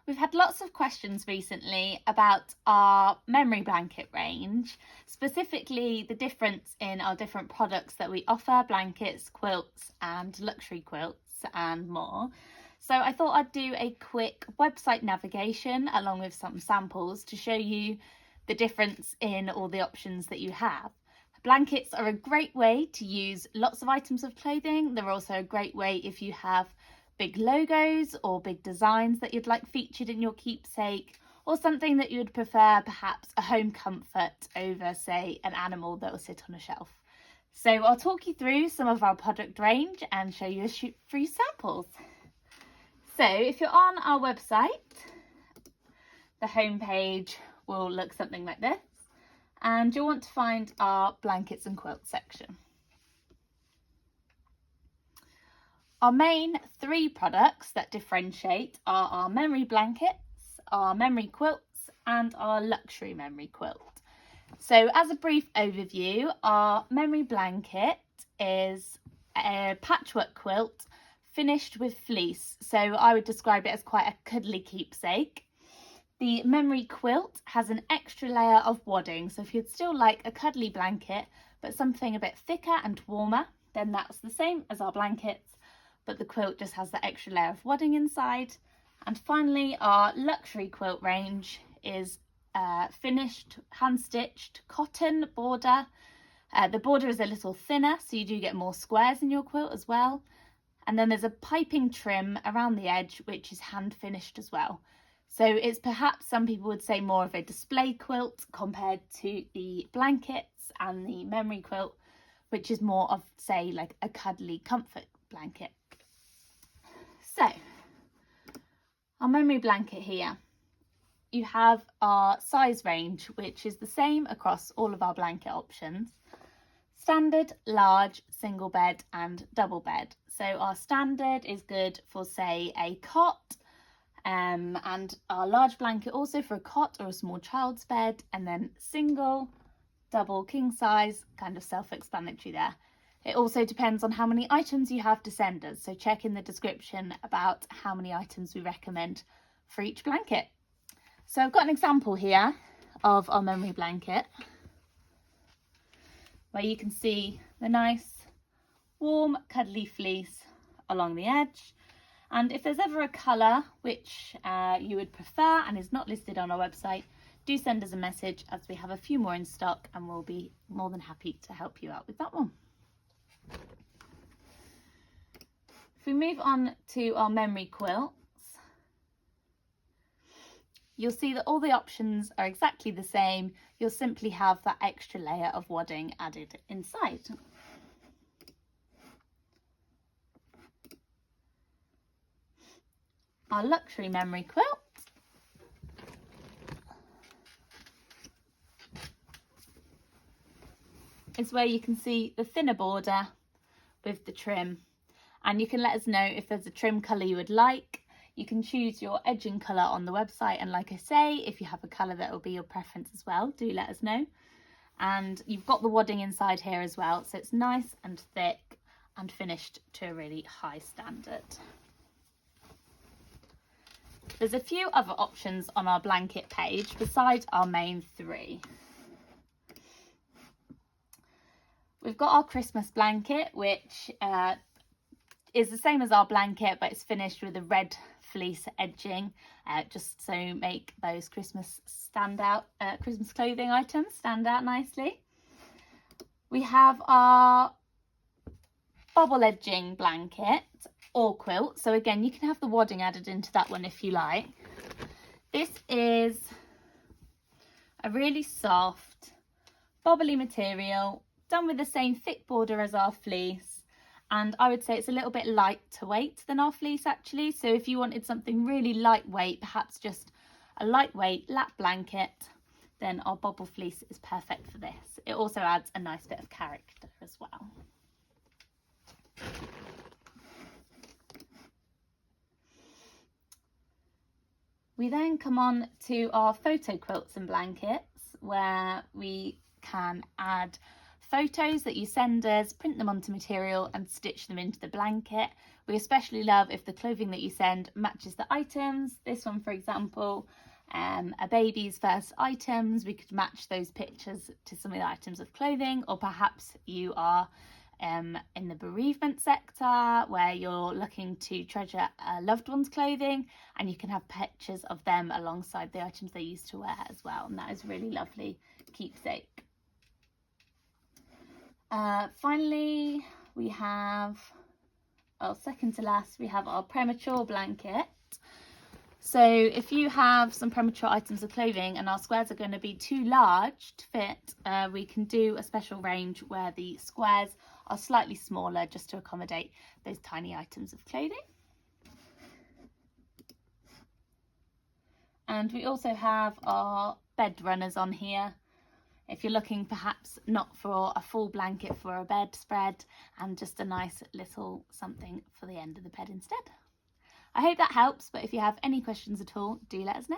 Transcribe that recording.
We've had lots of questions recently about our memory blanket range, specifically the difference in our different products that we offer, blankets, quilts and luxury quilts and more. So I thought I'd do a quick website navigation along with some samples to show you the difference in all the options that you have. Blankets are a great way to use lots of items of clothing. They're also a great way if you have big logos or big designs that you'd like featured in your keepsake, or something that you would prefer, perhaps a home comfort over, say, an animal that will sit on a shelf. So I'll talk you through some of our product range and show you a few samples. So if you're on our website, the homepage will look something like this, and you'll want to find our blankets and quilts section. Our main three products that differentiate are our memory blankets, our memory quilts and our luxury memory quilt. So as a brief overview, our memory blanket is a patchwork quilt finished with fleece. So I would describe it as quite a cuddly keepsake. The memory quilt has an extra layer of wadding. So if you'd still like a cuddly blanket, but something a bit thicker and warmer, then that's the same as our blankets, but the quilt just has that extra layer of wadding inside. And finally, our luxury quilt range is finished, hand-stitched cotton border. The border is a little thinner, so you do get more squares in your quilt as well. And then there's a piping trim around the edge, which is hand-finished as well. So it's perhaps, some people would say, more of a display quilt compared to the blankets and the memory quilt, which is more of, say, like a cuddly comfort blanket. So, our memory blanket here, you have our size range, which is the same across all of our blanket options. Standard, large, single bed and double bed. So our standard is good for, say, a cot, and our large blanket also for a cot or a small child's bed, and then single, double, king size, kind of self-explanatory there. It also depends on how many items you have to send us, so check in the description about how many items we recommend for each blanket. So I've got an example here of our memory blanket where you can see the nice warm cuddly fleece along the edge. And if there's ever a colour which you would prefer and is not listed on our website, do send us a message, as we have a few more in stock and we'll be more than happy to help you out with that one. If we move on to our memory quilts, you'll see that all the options are exactly the same. You'll simply have that extra layer of wadding added inside. Our luxury memory quilt is where you can see the thinner border with the trim, and you can let us know if there's a trim colour you would like. You can choose your edging colour on the website, and like I say, if you have a colour that will be your preference as well, do let us know. And you've got the wadding inside here as well, so it's nice and thick and finished to a really high standard. There's a few other options on our blanket page besides our main three. We've got our Christmas blanket, which is the same as our blanket, but it's finished with a red fleece edging, just so make those Christmas Christmas clothing items stand out nicely. We have our bobble edging blanket or quilt. So again, you can have the wadding added into that one if you like. This is a really soft, bobbly material, done with the same thick border as our fleece, and I would say it's a little bit lighter weight than our fleece actually. So if you wanted something really lightweight, perhaps just a lightweight lap blanket, then our bobble fleece is perfect for this. It also adds a nice bit of character as well. We then come on to our photo quilts and blankets, where we can add photos that you send us, print them onto material and stitch them into the blanket. We especially love if the clothing that you send matches the items. This one, for example, a baby's first items, we could match those pictures to some of the items of clothing, or perhaps you are in the bereavement sector where you're looking to treasure a loved one's clothing, and you can have pictures of them alongside the items they used to wear as well, and that is really lovely keepsake. Finally, we have, second to last, we have our premature blanket. So if you have some premature items of clothing and our squares are going to be too large to fit, we can do a special range where the squares are slightly smaller just to accommodate those tiny items of clothing. And we also have our bed runners on here. If you're looking perhaps not for a full blanket for a bedspread, and just a nice little something for the end of the bed instead. I hope that helps, but if you have any questions at all, do let us know.